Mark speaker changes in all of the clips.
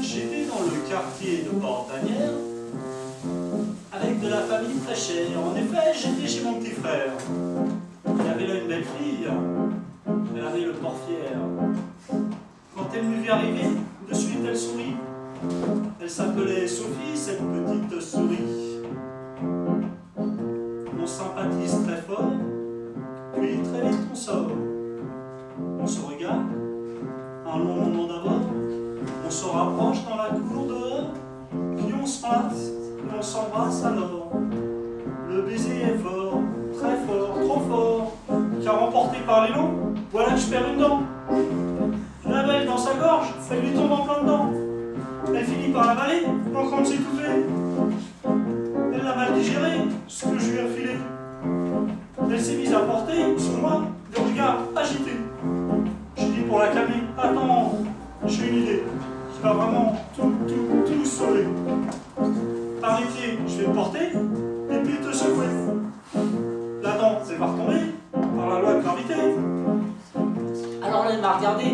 Speaker 1: J'étais dans le quartier de Port-Danière avec de la famille très chère. En effet, j'étais chez mon petit frère. Il avait là une belle fille. Elle avait le port fier. Quand elle me vit arriver, de suite elle sourit. Elle s'appelait Sophie, cette petite souris. On sympathise très fort, puis très vite on sort. On se regarde, un long moment d'abord, on se rapproche dans la cour dehors, puis on se passe, et on s'embrasse alors. Le baiser est fort, très fort, trop fort, car emporté par l'élan, voilà que je perds une dent. La belle dans sa gorge, elle lui tombe en plein dedans. Elle finit par l'avaler, en train de s'étouffer. Elle l'a mal digéré, ce que je lui ai refilé. Elle s'est mise à porter sur moi des regards agités. J'ai dit pour la calmer, attends, j'ai une idée qui va vraiment tout sauver. Par les pieds, je vais te porter, et puis te secouer. La dent, c'est va retomber, par la loi de gravité. Alors là, elle m'a regardé,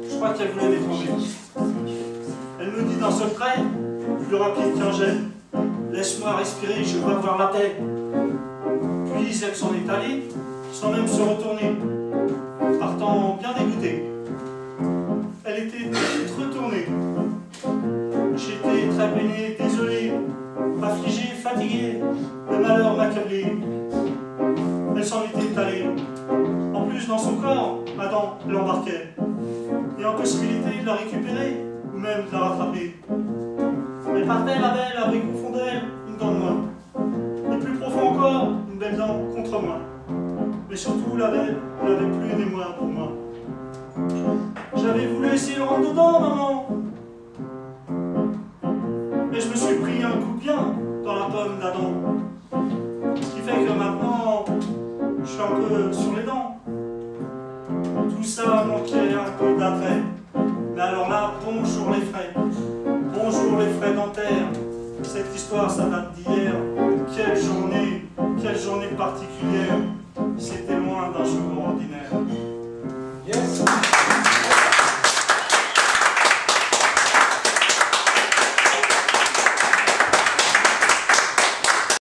Speaker 1: je crois qu'elle voulait m'étranger. Elle me dit d'un seul trait, plus rapide qu'un jet, laisse-moi respirer, je veux avoir la paix. Puis elle s'en est allée, sans même se retourner, partant bien dégoûtée. Elle était vite retournée. J'étais très peiné, désolé, affligé, fatigué, le malheur m'accablait. Elle s'en était allée. En plus, dans son corps, ma dent l'embarquait. Et impossibilité de la récupérer, ou même de la rattraper. Elle partait, la belle, avec au fond d'elle une dent de moins. Et plus profond encore, une belle dent contre moi. Mais surtout, la belle, elle n'avait plus des moyens pour moi. J'avais voulu essayer de rentrer dedans, maman. Mais je me suis pris un coup bien dans la pomme d'Adam. Ce qui fait que maintenant, je suis un peu sur les dents. Tout ça manquait un peu d'attrait. Mais alors là, bonjour les frais. Bonjour les frais dentaires. Cette histoire, ça date d'hier. Quelle journée particulière. C'était loin d'un jour ordinaire.